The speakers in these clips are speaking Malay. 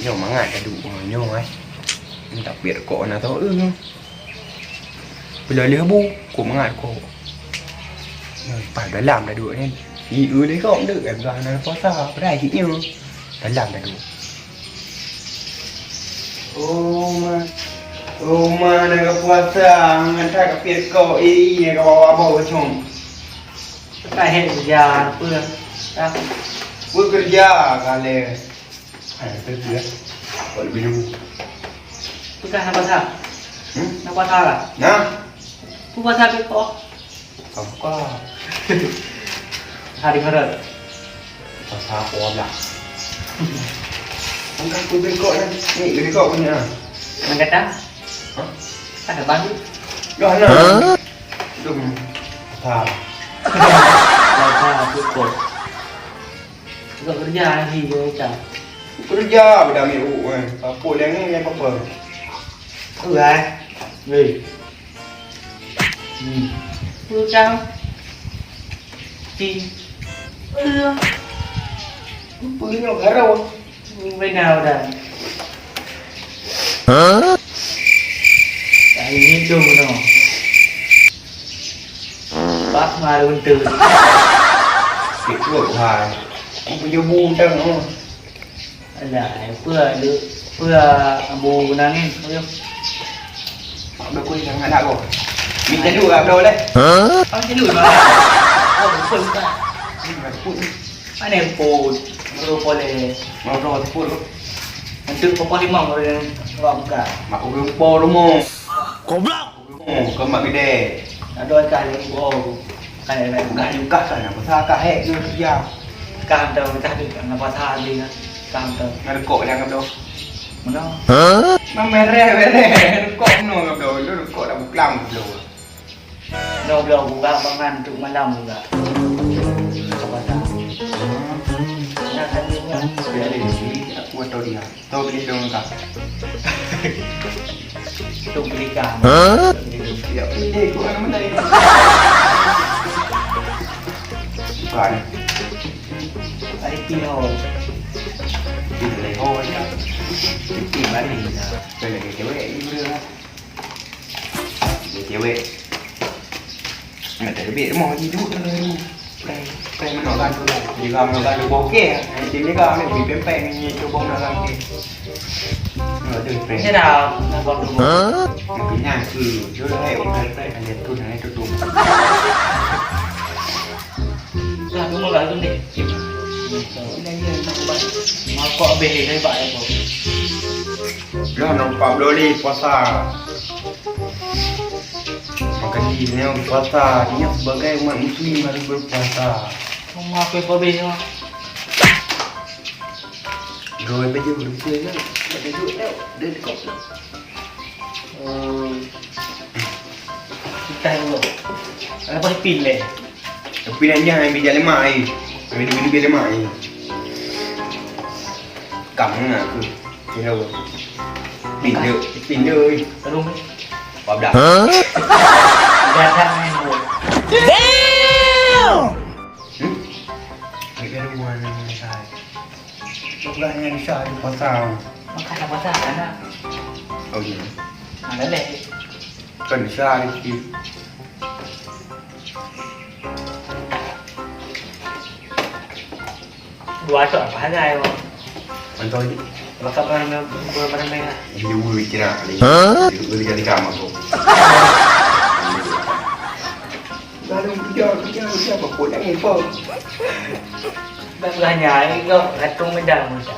nhiều mà ngại đủ nhiều ấy, đặc biệt cổ là thôi bây giờ lấy bu của mà ngại cổ phải đã làm là được nên ý đấy không được em đoàn nó có sao cái này thì nhiều đã làm là được. Mà này có puasa ngan thay cái biệt cổ ý này có bầu chồng cái hệ già bữa ta bekerja kali itu dia kalau minum bukan apa sah apa sah lah nah apa sah itu apa hari mana puasa apa lah angkat tu bengkok ni bengkok punya mình kata ada bang dah lah dum puasa puasa cukup gak kerja lagi gue cak kerja beda miru apa yang ni yang apa rồi gì phương trăng chi bữa nào cả rồi bên nào đây tại vì chung nó bác mà luôn từ việc của hoài không có buông chân không là vừa bù năng em không được quên thằng nào rồi mình sẽ đuổi gặp đâu đấy anh sẽ đuổi mà không phân cả anh em bù rồi này mau rồi thì phun luôn anh tự có đi mỏng rồi vòng cả mà cũng dùng po đúng không Có lắm. có mà cái đề đôi cái này bù cái này cả những cả là có xa cả hệ luôn bây giờ cam đầu ta được là bao tha đi nữa cam đầu nó được cội đang gặp đâu nó mà mẹ rè nó cội nó gặp đâu nó được cội là một lòng gặp đâu đầu đầu của bạn bằng ngàn trụ mà làm rồi cả bao tha nhà thân đi nhá dia ada di sini aku atau dia tahu beli dong kak trụ đi cả ya ini gua mana ini bukan anh kia hồi tìm lấy hôi nhá tìm bán gì đây là cái chéo vệ như đưa cái chéo vệ mà để bị nó mò gì đúng không đây mình nói ra thôi thì làm nó ra được bố kia chỉ cái gà này bị bém bém như cho bông nó ra kia rồi từ thế nào là còn đúng cái nhà cứ cho nó hệ đây là nhiệt thôi này cho tụi là đúng một lời đúng để mà cọ về đây vậy lo nó phạm đôi đi puasa makan di sini puasa ini sebagai umat muslim harus berpuasa không mà quên có bên không rồi bây giờ mình chơi nữa để đuổi đâu để cột tay rồi nó có cái pin này pin anh nha bây giờ lấy mày mình đi lấy mày cắm nè cứ thế đâu pin ơi có đúng đấy bảo đảm ra thang hay ngồi cái đúng rồi sai lúc lại anh sai có sao nó khai là có giả đấy nè gì đấy này cần sai thì đùa chọn phá dài không anh thôi đi và các bạn vừa bắt đây này nhiều người kia nào đi người kia đi làm mà không ra đâu bây giờ mà cuốn anh phơ đang ra nhà ấy gợ gạch trong bên đằng mà chả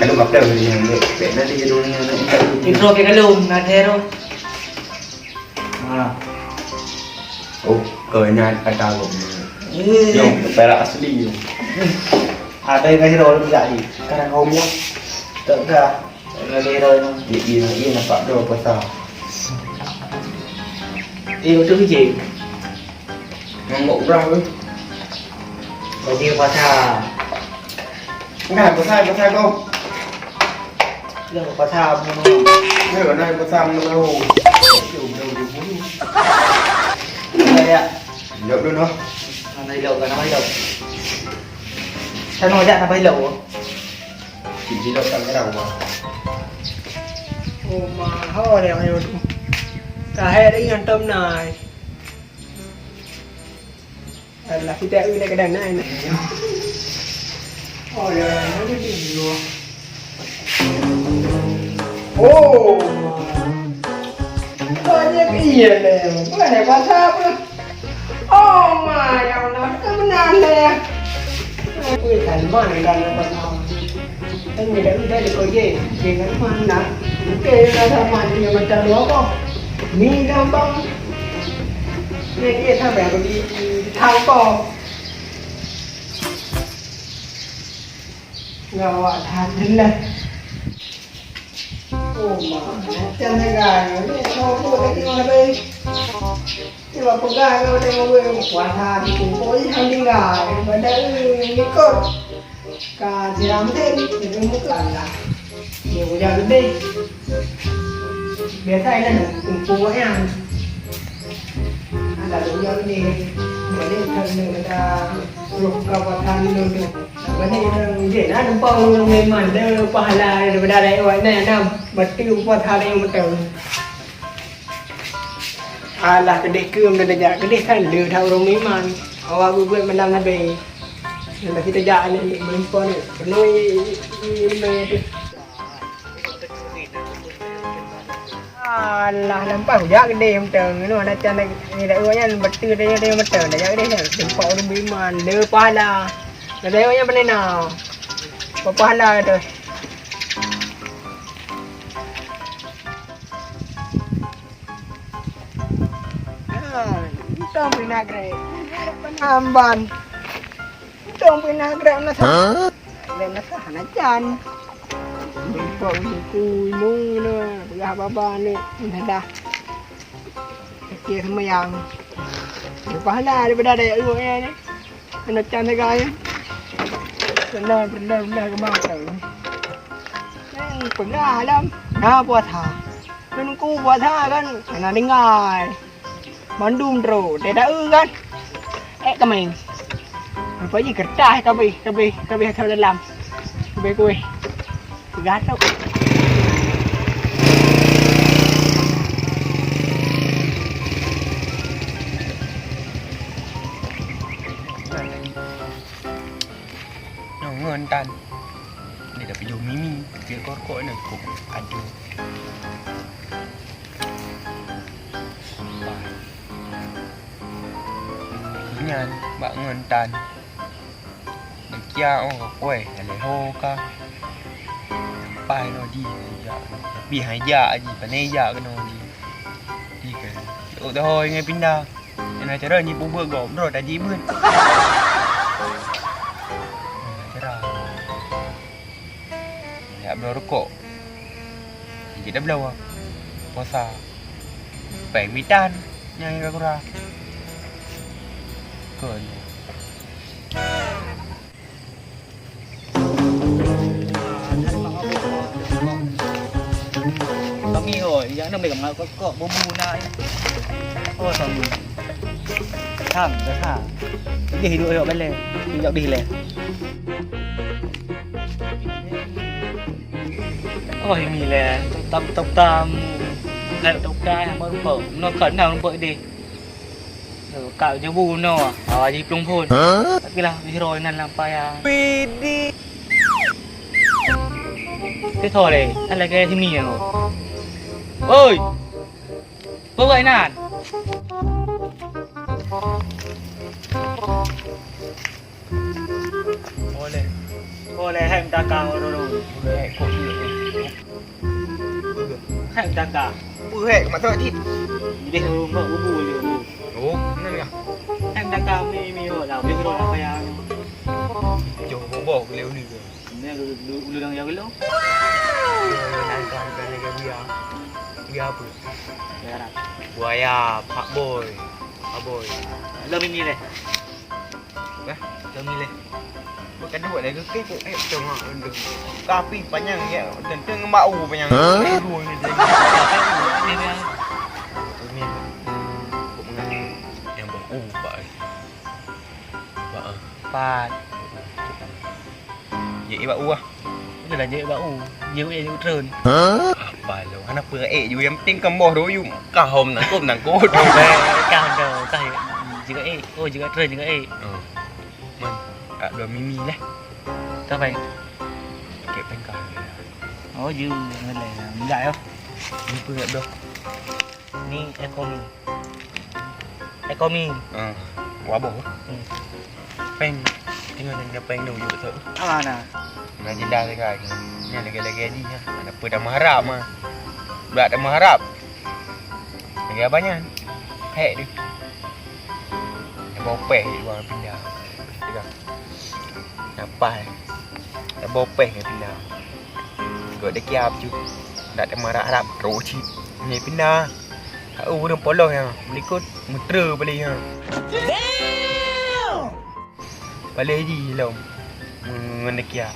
cái lúc gặp đầu thì để nó đi luôn thì rồi cái lùn là thế thôi cười nha cái tao cũng dùng phải là asli à đây cái đồ nó dạy cái thằng hôm nhá tưởng ra là đi rồi yên là phạm đồ của tao yêu trước cái gì ngon ngủ ra ấy đầu tiên qua thà ngày có sai không lương qua thà ngay ở đây có sai không đâu đây ạ được luôn không Ngày lẩu cả nó bay lẩu. Sao nói ra là bay lẩu? Chỉ đi đâu tận cái đầu mà. Ồ mà ho đèo nhiều. Cả hai đã yên tâm này. Là khi ta ư đây cái đằng này này. Ồ đèo này nó cái gì rồi. Ồ. Có những cái gì này, cái này quan sát nữa. Oh my god, nó cái nan nè. Ui thành mà này là nó còn anh người đã đi đây được có gì thì nó khoan đã kê ra thằng mà nhiều mà chờ nó không mi đang bông nên kia thằng bé có đi thao cò ngào thằng đến đây ô mà chân này gà nó đi thôi tôi cái tiếng là đây nhưng mà con gà cái đây mọi người quả thà thì cũng có ít hàng đi gà và đây cái cột cả thì làm thêm thì tôi muốn cả là nhiều giờ đến đây bé thay là cùng cô em là đúng giờ đi để lên thân người ta lục cầu và than luôn được vấn đề dễ nó đúng không nên mà đâu qua là rồi ra đây gọi này nằm bật tiêu qua than đây một tờ là cái đề cương là dạ cái đề thay lừa thao rồi mấy mà ở vui mà làm là về là kita jalan ni berempon ni penuh alah nampak jak gede macam ni macam ni dak uanya betul dia macam dah jak gede tempat orang biman dia pahala dah uanya benar pahala tu kita pernah gede penamban Trong pinagram na sa Alam na sa hanajan Bipong si kuy mong na Pagkababa ni Nada Kaya sa mayang Di pahala Di ba dadaya uwa yan eh Hanajan na gaya Pernah kumata Pagkahalam Na buat ha Nung ku buat ha kan Naningay Bandung dro Tidak kan kami phải gì cật trai cà bì theo lên làm cà bì cùi gát đâu nó ngon tan để đập vô mimi kia có cõi này cũng ăn chưa nhan bạn ngon tan để kia ông có quẻ để hô ca bài nó đi dạ bị hại dạ gì phải nên dạ cái nó đi cái ủa thôi nghe pin đa cái này chắc là như bố bữa gồm rồi đã dí bươn chắc là đẹp đó cổ chỉ đắp lâu à có sao phải mỹ tan nhanh ra ra cười có nghi rồi giá nó mình gặp có bô bu này ôi sao thẳng cái thả cái gì đuổi họ bên lề đi dạo đi lề ôi mì lè tam lại tóc cai mà bở nó cẩn nào nó bơi đi cạo cho bu nó à gì plong phun cái là đi rồi nên làm phải à đi cái thôi này anh là cái thì mì rồi ơi bố vậy nè thôi này hem ta cao rồi hem ta cao bự hệ mà thôi thịt đi thôi vợ bố bù liền ủa nó nhỉ em ta cao mi hồi nào biết rồi là phải à chỗ bố bỏ cái liều này rồi nè lu đang giao cái lỗ đang còn cái này cái bia bia bự ya ra buaya pak boy lo mi này cho mi lên một cái đuổi này cứ kết cũng em chồng họ được cà phê panjang ya dan teng mau panjang đuôi này đây cũng ngang em bảo vậy 4 Vậy bau à? Itu lah je bau. Je je trơn. Bài luôn, nó bữa dù em tiếng cầm bò đối dùng cả hôm nàng cô Càng đầu cái juga juga trơn juga mình đồ mimi đấy Sao vậy? kẹp bên cạnh Dư nên là dạy không? đi bữa đâu Ni Ecomi. Quá bổ pen tinggal yang pen dulu juga tu Mana? nah jenda lagi ni lagi ni ha ada pada mengharap mah budak ada mengharap lagi banyak hek dia bawa peh buang pindah tidak nampak dah bawa peh pindah gua dah kiap tu dak ada mengharap roci ni pindah udah poloh ya berikut muter balik ha balik je lah mendekia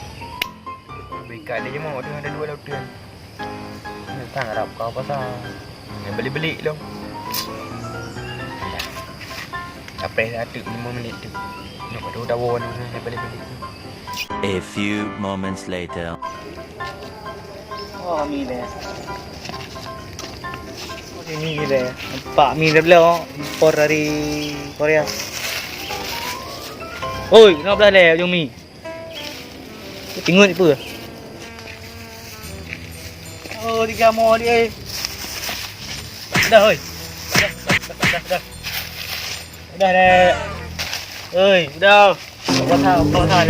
baik ada je mau ada 2 lautan tang Arab kau pasal yang beli-beli lah apa dah tu 5 minit tu nak ada dawon yang beli-beli A few moments later. Mi le. Mi le. Pak mi dah beli impor dari Korea. Ôi, nó đây lè cho mì. Tính nguyên đi bữa. Đi ra mò đi. Đây ơi. Đây nè. Ơi, đâu? Có thai.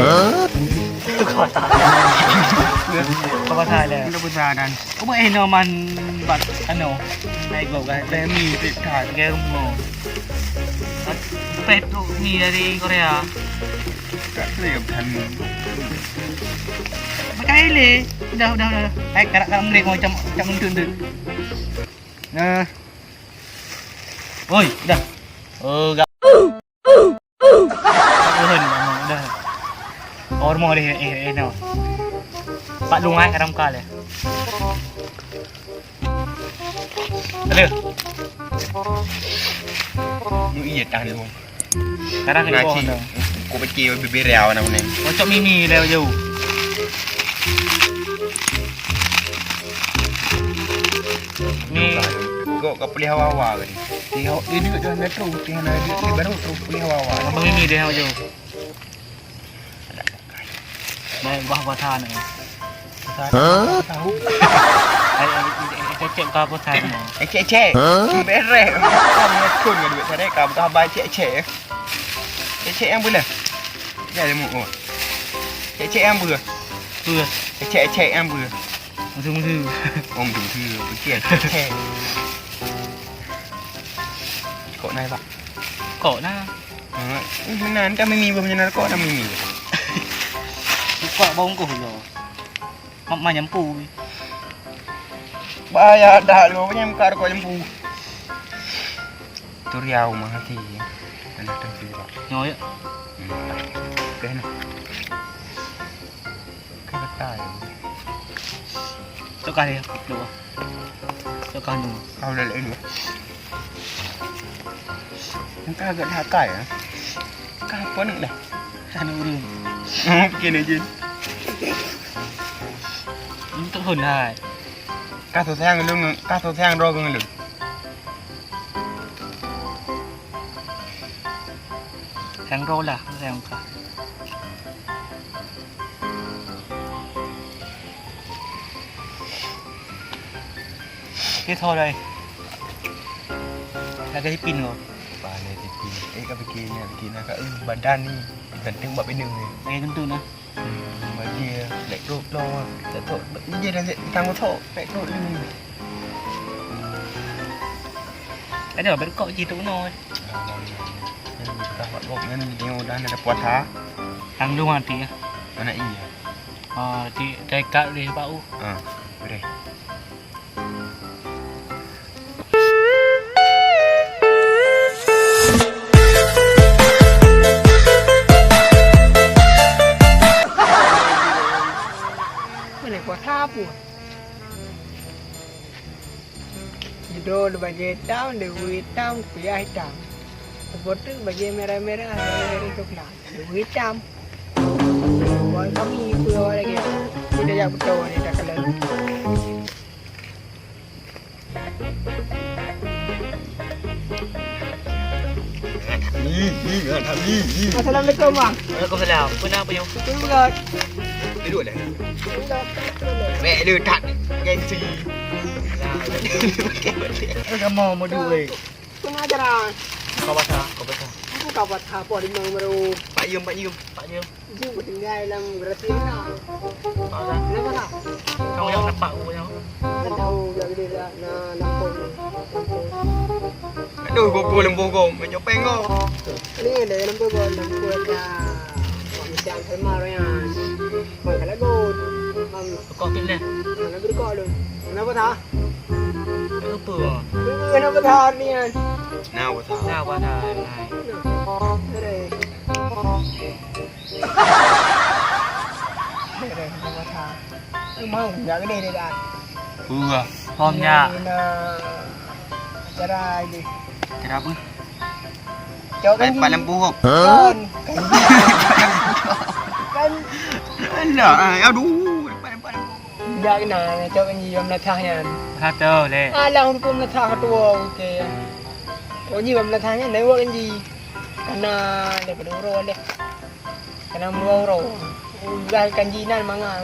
Có thai nè. Nó bây giờ đàn. Có bữa em nó man bật ăn nổ. Này gầu cái đây mì bị thả cái không ngủ. Pet mì dari Korea. tak boleh tahan Pakai le. Dah. Karak mendek macam tu. Nah. Oi, dah. Gap. Dah. Ormo dia no. Pak lungai karam kal. Ada. Mu iya tahan luôn Sekarang ke bawah dah. Cô phải chiều bị rèo nào này Macam mimi leo jauh. Ni kok kau pilih hawa-hawa kan dia duduk dalam metro dia baru terus pilih hawa-hawa Abang mimi dia jauh. Baik buah than ni. tahu Cek kau than ni. cek beres kamu kun ke duit saya kamu tak bayar cek em boleh jadi mu cek em vừa Vừa. cek em vừa Mungkin. ông đủ thư cek cậu này bạn Kok na. Menan kan mimi menan kok nak mimi. Kok bông cổ rồi. Mà nyampu. Bahaya dah lu nyam kar kok nyampu. Tu riau mah hati. Anak tu tu. Nhoi á. Cái này. Cái tai. Cho cả đi. Được không? Cho cả luôn. Kau dah lấy nữa. Ka gần hạ cải à? Ka apa nak dah? Sana urung. Kini je. Ini tak hồn hai. Ka so sang luôn, ka so sang ro con luôn. Sang rô là sang cả. Cái thôi đây. Là cái pin rồi. Ba ni tipi. Ka fikir nak badan ni penting buat benda ni. Nghe tentu nah. Mà dia lại rụt lo, sẽ thôi. Dia dah tăng có thọ, lại rụt lên. Cái đó bên cọ chi tú thôi. Kita buat bok ni dia dah ada puasa. Hàng luôn hả chị? Mana iya? Thì đây cả đi bão. Boleh. Kuat apa? Jodoh bagi tahun, duit tahun, kuliah tahun. Botol bagi merah-merah dari coklat. Dua hitam. Buat kami pura lagi. Tidak jak betul ni dah kalau. Assalamualaikum bang. Waalaikumsalam. Kenapa yo? Betul betul. Duduk dah. Mek dia tak gengsi. Kamu mau duit. Kena ajaran. Kau basah. Aku kau buat apa di mana baru. Pak Yum. Pak Jum. Jom tinggal dalam berarti mana. Apa? Kenapa tak? Kamu yang nampak aku yang. Tak tahu dah gede dah nampak. Aduh, gogol lembogong. Menyopeng kau. Ini ada nampak gol nampak dah. Macam sama orang. Kalau gol. Kau pilih. Mana bergol lu? Kenapa tak? Apa? Kenapa tak ni kan? Nah, what tahu. Nah, apa dah? Mau enggak gede deh dah. Formnya. Cara ini. Kenapa? Jauh kan? Pak lampu kau. Kan. Kan. Alah, aduh. Pak lampu. Enggak kena, jauh kan jiwa melatahnya. Kata le. Alah untuk melatah ketua okey. Oh jiwa melatahnya dah buat kan ji. Karena daripada urut deh. Karena murau. Udah kanji nan manga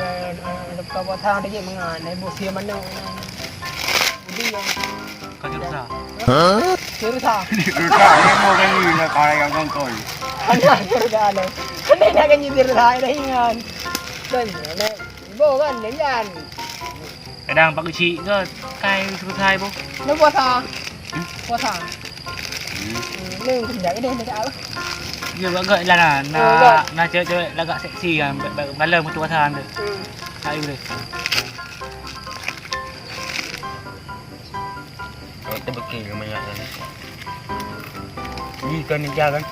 lepas buat thang dia manga naik bos dia mana. Udi yang Kau jurusa. cerita. Rusak ni mau kan ni lah kau yang kongkoi. Anak cerita le. Kan nak kanji cerita dah ingat. Dan nak bo kan jangan. Kadang pak kecil ke kai suruh thai bu. Nak buat thang. Buat thang. Neng kerja ke dia tak apa. Dia agak lah nak cewek agak seksi kan. Malam untuk pasangan tu. Ayo boleh. Oh, terbekil banyak ni. Ni kan ni kan.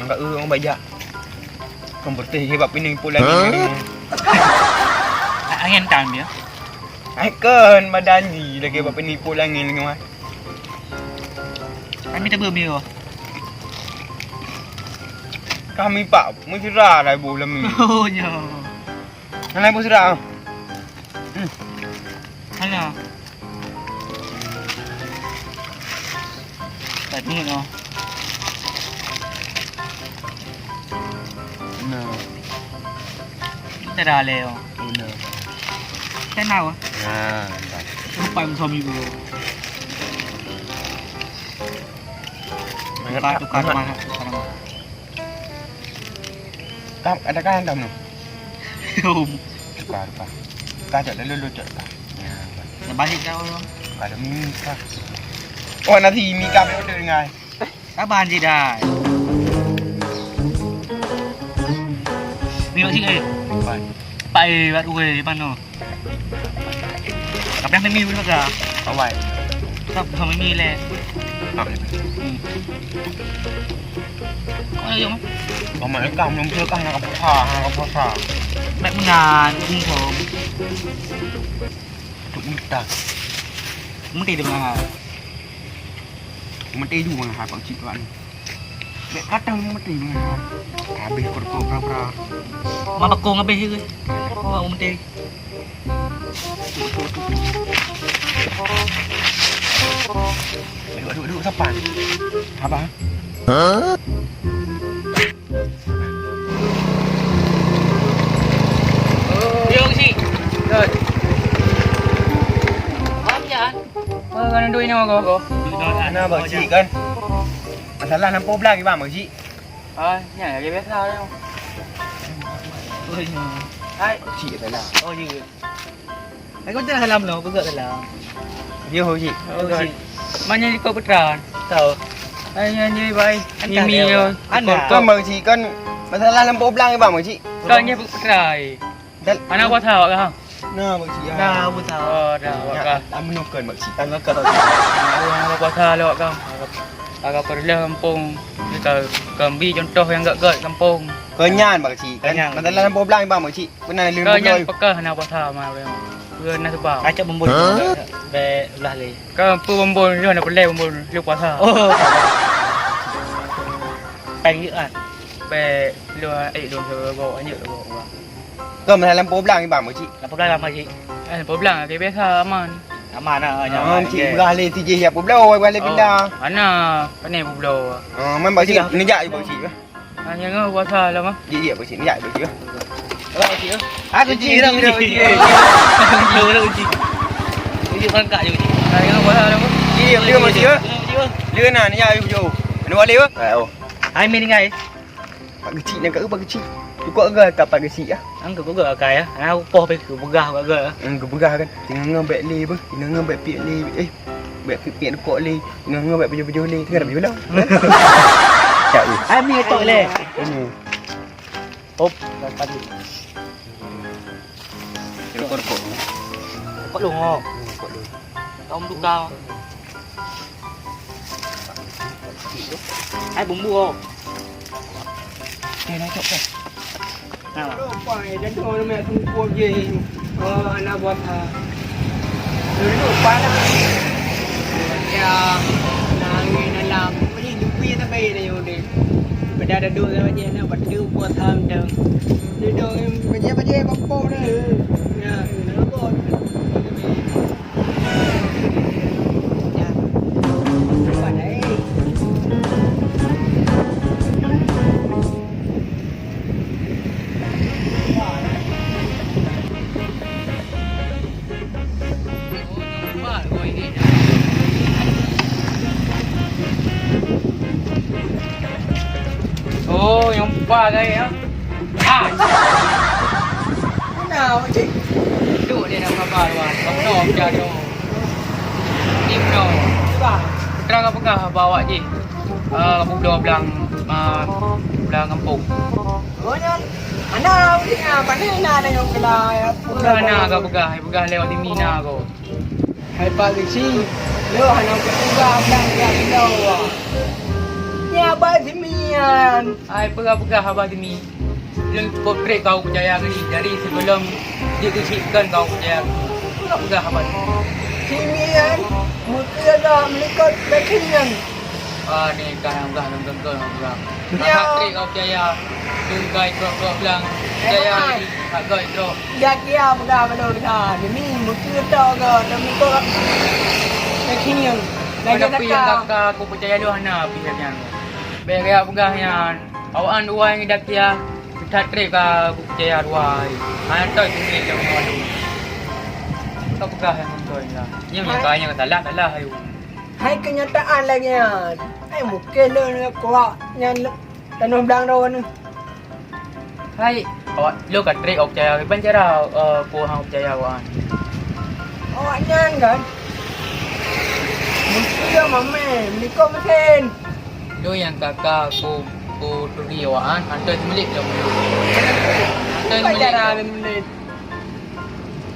Nampak orang banyak. Kau berteh sebab pening pula ni. Angin tan dia. Ai kan badan ni lagi buat penipu langit dengan mas. Kami tak bermio. Kami pak mesra dah bulan ni. Oh ya. Mana mesra? Mana? Tak tengok no. No. Kita dah leo. No. Kan nào á? Ah, Lupa yang suami gue. Tukar mana sekarang? Tam ada kan tam no. Om. Tukar pak. Kajak dah lulu cak. Dah balik dah orang. Ada mimi kah? Oh nanti mi kah order ngai. Sabar je dah. Ni masih eh. Baik. Pak buat gue mana? Tapi yang mimi dulu dah. Awai. Tak sama mimi le. Apa? Kau nak jom? Kau mak kau belum chưa kah nak apa sa. Baik benar, home. Tuk minta. Mesti dia benar. Mesti juga ha pak cik tuan. Lek kadang mesti dengan habis perko pra. Mak bakong habis je. Oh, mesti. Duduk sapan. Apa? Dia si. Dah. Apa jangan? Kan duit ni kau. Ana pak cik kan. Masalah nampak belah ke bang pak cik? Nhà cái bếp sao đâu? Ôi Hai, cik tak lah. oh gì? Ai có tên là làm đâu, có gợi là. Dia ho cik. Oh gì? Mà như cô bất tròn. Tờ. Ai như vậy. Như mi rồi. Anh Kau con pak cik kan masalah nampak belah ke bang pak cik? con như bất trời. Anh qua thảo cái không? Nah pak cik. Dah qua thảo. Dah qua. Am menukan pak cik. Tangga ke. Qua thảo lewat kau. Agak perlu kampung. Kita kambi contoh yang gak kampung. Kenyan pak cik. Kenyan. Masalah nampak belah ke bang pak cik? Pernah lima Kau bulan. yang pekah nak qua thảo mà về. Vừa nak sebab. Acak bumbun. Be belah le. Kau pu bumbun, dia nak pelai bumbun, dia qua thảo. Oh. peng như à về lừa ấy đồn thừa bộ nhựa bộ Rồi mình làm bố làm cái bảng của chị. là bố làm mà chị bố làm cái biết mà ở nhà Chị ra lên thì chị hẹp bố đâu quay lên bên đó. anh cái này bụng đồ Mình bảo chị nó dạy bảo chị. anh nhớ ngơ qua thời lắm á Chị hiểu bảo chị nó dạy bảo chị. rồi chị Cái chị đâu đâu chị. đâu chị con cãi gì anh ngơ qua thời lắm á Chị hiểu đưa mà chị ơi. Đưa nào nó dạy cho nó qua liu. ai mình ngày Cái chị này cứ cái chị. Chú có gờ cặp cái chị á. anh cứ có gỡ cái á anh có phải cứ gà gỡ Cứ bữa gà cái thì nó ngâm bẹ ly bưng, thì nó ngâm bẹ piện ly ấy. Bẹ piện cọ ly, nó ngâm bẹ bây giờ ly, thế là biết đâu. Chả gì. ai mình tội lệ ốp cái gì Nó con cổ. có đúng không ông đủ cao ai bún mua Đây nó chọc này. nào Đâu phải đến thôi mẹ không qua gì. Nó bọt à. Rồi nó qua đó. Ya, nang làm cái gì cũng biết nó bay này rồi đi. Bây giờ đã đưa ra vậy nó bắt đưa qua tham đường. Đi đâu em bây giờ bóc cô đó. Nha, nó bọt. Ya. Qua đấy. ôi ông qua đây á à Cái nào vậy chị? đủ đi nào kabar wan kamu nom jado tim no Cái terang apakah bawa ji budak belang kampung Ủa nha, anh nào đi à, bạn ấy nào đây không là Pegana ka pegah lewat di Mina ko. hay pagi sih, lo hanya pegang dan đâu à, nhà ba thì mian, Ai pegah abah di Mi. Leng potret kau percaya ke ni dari sebelum dikecikkan kau percaya. Kau pegah abah. thì mian, một kia là mình có cái kinh Ni kan pegah nang kau pegah. Ya. Potret kau percaya. Tungkai drop belang percaya ni. Agak drop. gia kia pegang pada orang, ni một kia đó cơ, nó mình có cái kinh lại cái Tapi yang đó kakak aku percaya dia hana pihaknya. Bega pegahnya. Awan uai ni dak dia. Thật trip ka aku percaya uai. Ana tahu tu ni jom ngadu. Kau pegah yang betul lah. Yang kaya kata lah ayu. hay kenyataan lagi ya, một kia lên có nhân dan orang bilang đâu nữa. Hai, awak lu kat trip aku percaya. Ban cara ku hang percaya wan. Awak nyan kan? Mungkin mama, ni kau mungkin. Lu yang kakak aku pergi awan. Antai milik dia mulu. Antai Kau milik. cara menit.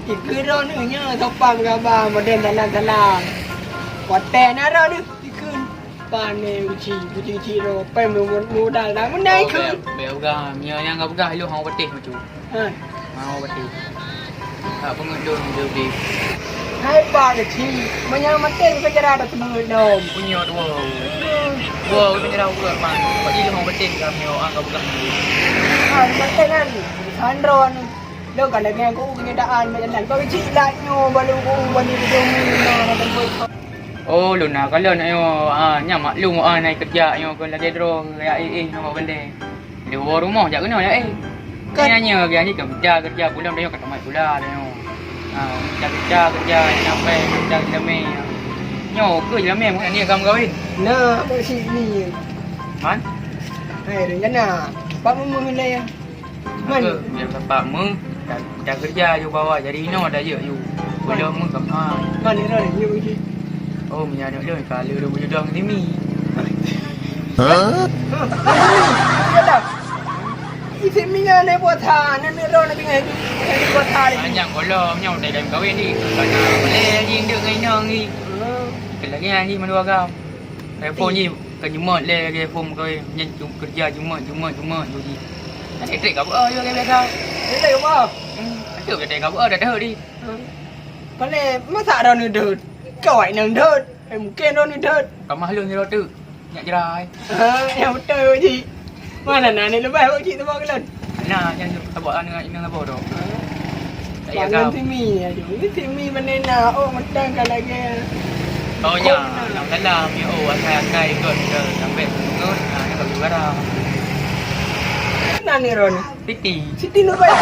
Ikut orang ni nya sopan khabar modern dalam. Hotel na ro ni ikut. Pane uci ro pai muda dah menai ke. Bega mia yang kau pegah lu hang betih macam. Ha. Mau betih. Tak pengendun dia di. Hai pa ke ci. Manya mate ke cara dah temu dom. Punya dua. Dua punya dah ular man. Kau jadi hang betih kami orang kau pegah. Ha, mate kan. Sandron. Lo kalau yang kau kenyataan macam kau ci lah nyo baru kau bani dom na tempat. Oh, luna kalau nak yo nya maklum nai kerja yo kan lagi dro ya nama benda. Di luar rumah jak kena ya Kan hanya dia ni kerja bulan dia kat tempat pula dia yo. Kerja sampai kerja lame. Nyo ke lame mo ni kamu kawin. Nah, apa sih ni? Man? Hai, rencana. Pak mu mulai ya. Man. Dia bapak mu dah kerja yo bawa jadi no dah je yo. Belum mu kat Man ni dah ni begini. Oh, punya anak dia kalau dia punya dong ni mi. Ada. Isi minyak ni buat than, ni ro ni ngai ni buat than. Yang kalau nhau dari dalam kawin ni, kalau boleh jing dia ngai nang ni. Lagi yang ni mana kau? Telefon ni kan cuma le telefon kau nhân kerja cuma jadi. Nanti trik kau yo ke biasa. Ni tak apa. Itu ke trik kau dah đi. Pane masa ro ni dut. Koi nang dut. Mungkin ro ni dut. Kau mahlun ni tu. Nyak jerai. Yang betul ji. Mana nak ni lepas awak cik tebak kelan. Nah, yang abang dengan ini abang tu. Tak ya Bangun kau. Timmy aja. Timmy mana nak oh mentang kan lagi. Oh ya, dalam ni oh akai ikut ke sampai turun. Nah, ni baru barang. Mana ni Ron? Titi. Siti nu baik.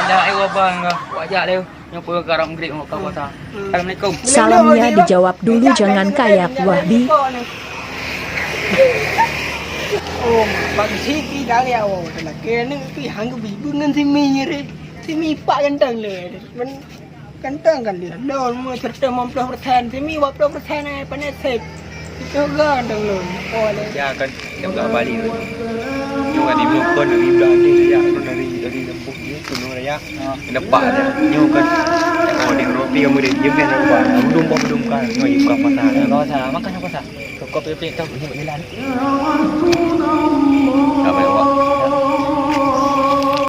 Ada air abang ke. Wajak dia. Yang pun garam grade kau kata. Assalamualaikum. Salamnya dijawab dulu jangan kayak Wahbi. Oh, bagi Siti dah lihat oh. Kalau kena tu hang ke bibu dengan Timmy ni. Timmy pak ganteng le. Men ganteng kan dia. Don mu serta 50%. Timmy 20% ai panas sep. Itu ganteng lu. Oh le. Ya kan yang belah Bali tu. Yang kan di Melbourne dari Belanda ya dari lembut ni kuno ya. Nampak dia. Yang kan oh di Eropa kamu dia dia kan nampak. Udum kan ngoi buka pasar. Kau salah makan apa sah? Kau pilih tahu ni jalan.